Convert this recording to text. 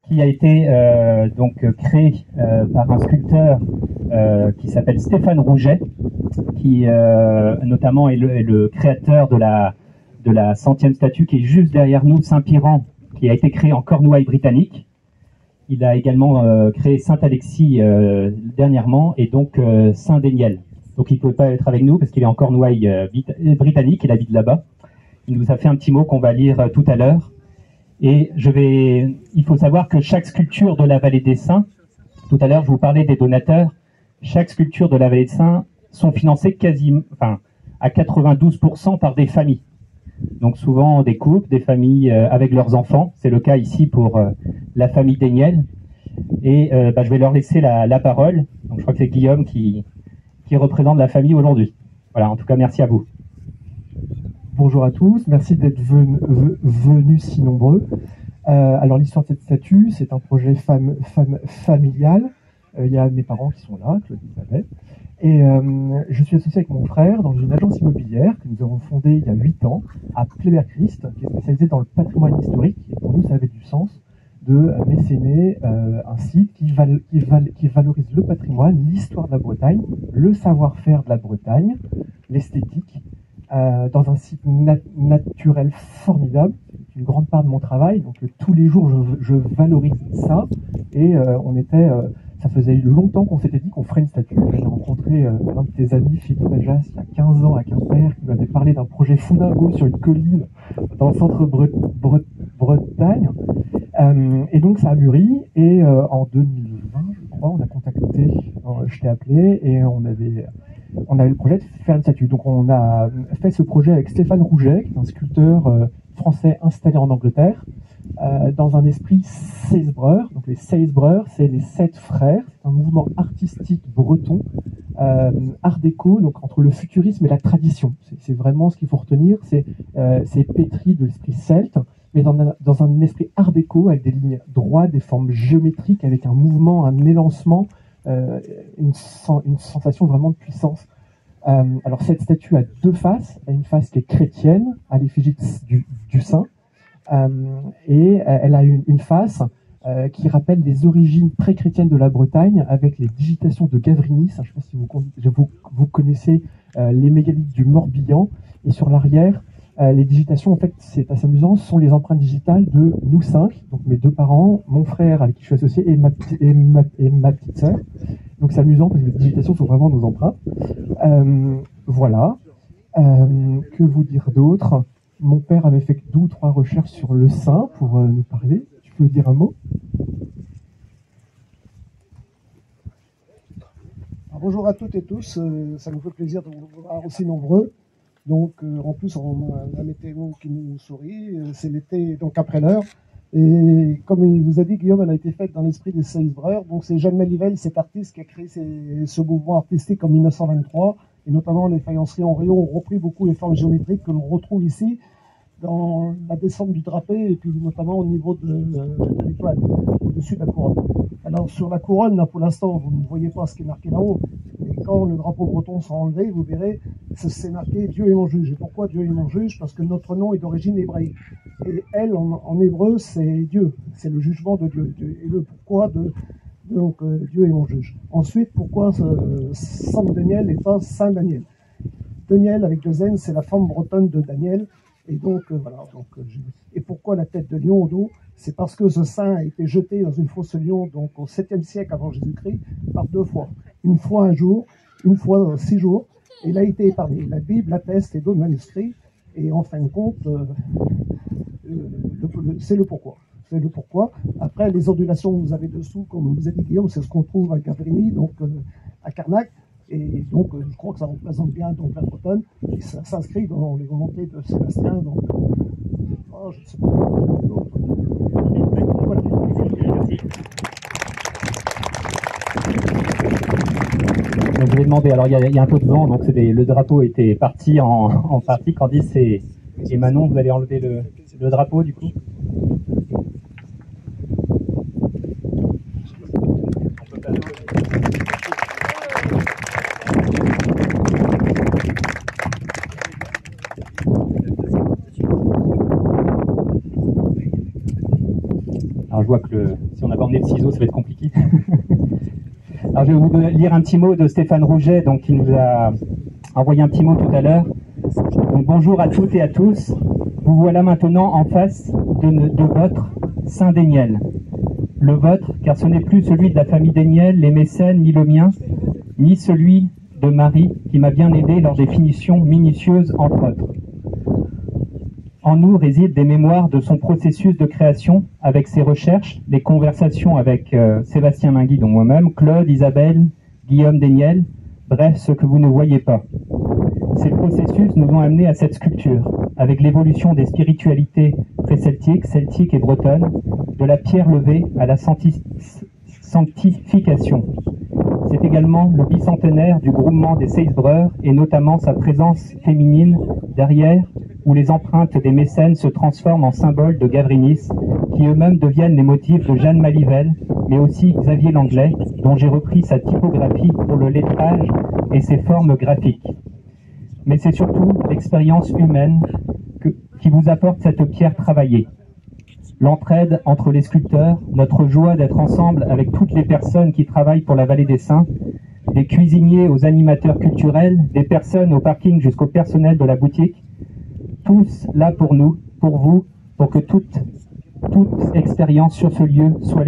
qui a été donc créé par un sculpteur qui s'appelle Stéphane Rouget, qui notamment est le créateur de la 100e statue qui est juste derrière nous, Saint-Piran, qui a été créé en Cornouailles britannique. Il a également créé Saint-Alexis dernièrement, et donc Saint-Déniel. Donc il ne pouvait pas être avec nous parce qu'il est en Cornouailles britannique, il habite là-bas. Il nous a fait un petit mot qu'on va lire tout à l'heure. Et il faut savoir que chaque sculpture de la Vallée des Saints, tout à l'heure je vous parlais des donateurs, chaque sculpture de la Vallée des Saints sont financées à 92% par des familles. Donc souvent des couples, des familles avec leurs enfants. C'est le cas ici pour la famille Déniel. Et je vais leur laisser la parole. Donc je crois que c'est Guillaume qui représente la famille aujourd'hui. Voilà, en tout cas merci à vous. Bonjour à tous, merci d'être venus si nombreux. Alors l'histoire de cette statue, c'est un projet familial. Il y a mes parents qui sont là, Claude et Isabelle. Et je suis associé avec mon frère dans une agence immobilière que nous avons fondée il y a 8 ans à Pleyber-Christ, qui est spécialisée dans le patrimoine historique. Et pour nous, ça avait du sens de mécéner un site qui valorise le patrimoine, l'histoire de la Bretagne, le savoir-faire de la Bretagne, l'esthétique, dans un site naturel formidable. C'est une grande part de mon travail, donc tous les jours je valorise ça. Et ça faisait longtemps qu'on s'était dit qu'on ferait une statue. J'ai rencontré un de tes amis, Philippe Majas, il y a 15 ans à Quimper, qui m'avait parlé d'un projet fou dingo sur une colline dans le centre Bretagne. Et donc ça a mûri, et en 2020, je crois, on a contacté, je t'ai appelé, et on avait le projet de faire une statue. Donc on a fait ce projet avec Stéphane Rouget, qui est un sculpteur français installé en Angleterre, dans un esprit Seisbreur. Donc les Seisbreur, c'est les 7 frères, c'est un mouvement artistique breton, art déco, donc entre le futurisme et la tradition. C'est vraiment ce qu'il faut retenir, c'est pétri de l'esprit celte, mais dans un esprit art déco, avec des lignes droites, des formes géométriques, avec un mouvement, un élancement, une sensation vraiment de puissance. Alors cette statue a 2 faces, une face qui est chrétienne, à l'effigie du saint, et elle a une face qui rappelle les origines pré-chrétiennes de la Bretagne, avec les digitations de Gavrinis. Je ne sais pas si vous connaissez les mégalithes du Morbihan, et sur l'arrière, les digitations, en fait, c'est assez amusant, sont les empreintes digitales de nous 5, donc mes 2 parents, mon frère avec qui je suis associé, et ma petite sœur. Donc c'est amusant parce que les digitations sont vraiment nos empreintes. Voilà. Que vous dire d'autre? Mon père avait fait 2 ou 3 recherches sur le saint pour nous parler. Tu peux dire un mot? Alors, bonjour à toutes et tous, ça nous fait plaisir de vous voir aussi nombreux. Donc en plus on a la météo qui nous sourit, c'est l'été donc après l'heure. Et comme il vous a dit, Guillaume, elle a été faite dans l'esprit des Seisbreur. Donc c'est Jeanne Malivelle, cet artiste qui a créé ce mouvement artistique en 1923, et notamment les faïenceries en Rio ont repris beaucoup les formes géométriques que l'on retrouve ici dans la descente du drapé, et puis notamment au niveau de l'étoile, au-dessus de la couronne. Alors sur la couronne, là, pour l'instant, vous ne voyez pas ce qui est marqué là-haut, mais quand le drapeau breton sera enlevé, vous verrez, c'est marqué Dieu est mon juge. Et pourquoi Dieu est mon juge? Parce que notre nom est d'origine hébraïque. Et elle, en hébreu, c'est Dieu, c'est le jugement de Dieu. Et le pourquoi donc Dieu est mon juge. Ensuite, pourquoi Saint Daniel et pas Saint Daniel? Daniel avec 2 N, c'est la forme bretonne de Daniel. Et donc, voilà. Et pourquoi la tête de lion au dos? C'est parce que ce saint a été jeté dans une fosse lion, donc au 7e siècle avant Jésus-Christ, par 2 fois. Une fois un jour, une fois 6 jours, et il a été épargné. La Bible l'atteste et d'autres manuscrits, et en fin de compte, c'est le pourquoi. C'est le pourquoi. Après, les ondulations que vous avez dessous, comme vous a dit Guillaume, c'est ce qu'on trouve à Gavrini, donc à Carnac. Et donc, je crois que ça représente bien donc, la Bretonne, et ça s'inscrit dans les volontés de Sébastien. Donc, je ne sais pas. Voilà. Donc, je vais demander, alors il y a un peu de vent, donc le drapeau était parti en partie. Candice et Manon, vous allez enlever le drapeau du coup. vois que si on n'a pas emmené le ciseau, ça va être compliqué. Alors, je vais vous lire un petit mot de Stéphane Rouget, donc, qui nous a envoyé un petit mot tout à l'heure. Donc, bonjour à toutes et à tous. Vous voilà maintenant en face de votre Saint Déniel. Le vôtre, car ce n'est plus celui de la famille Déniel, les mécènes, ni le mien, ni celui de Marie, qui m'a bien aidé lors des finitions minutieuses, entre autres. En nous résident des mémoires de son processus de création, avec ses recherches, les conversations avec Sébastien Minguy, dont moi-même, Claude, Isabelle, Guillaume Déniel, bref, ce que vous ne voyez pas. Ces processus nous ont amenés à cette sculpture, avec l'évolution des spiritualités pré-celtiques, celtiques et bretonnes, de la pierre levée à la sanctification. C'est également le bicentenaire du groupement des Seisbreurs et notamment sa présence féminine derrière, où les empreintes des mécènes se transforment en symboles de Gavrinis, qui eux-mêmes deviennent les motifs de Jeanne Malivelle, mais aussi Xavier Langlais, dont j'ai repris sa typographie pour le lettrage et ses formes graphiques. Mais c'est surtout l'expérience humaine qui vous apporte cette pierre travaillée. L'entraide entre les sculpteurs, notre joie d'être ensemble avec toutes les personnes qui travaillent pour la Vallée des Saints, des cuisiniers aux animateurs culturels, des personnes au parking jusqu'au personnel de la boutique, tous là pour nous, pour vous, pour que toute expérience sur ce lieu soit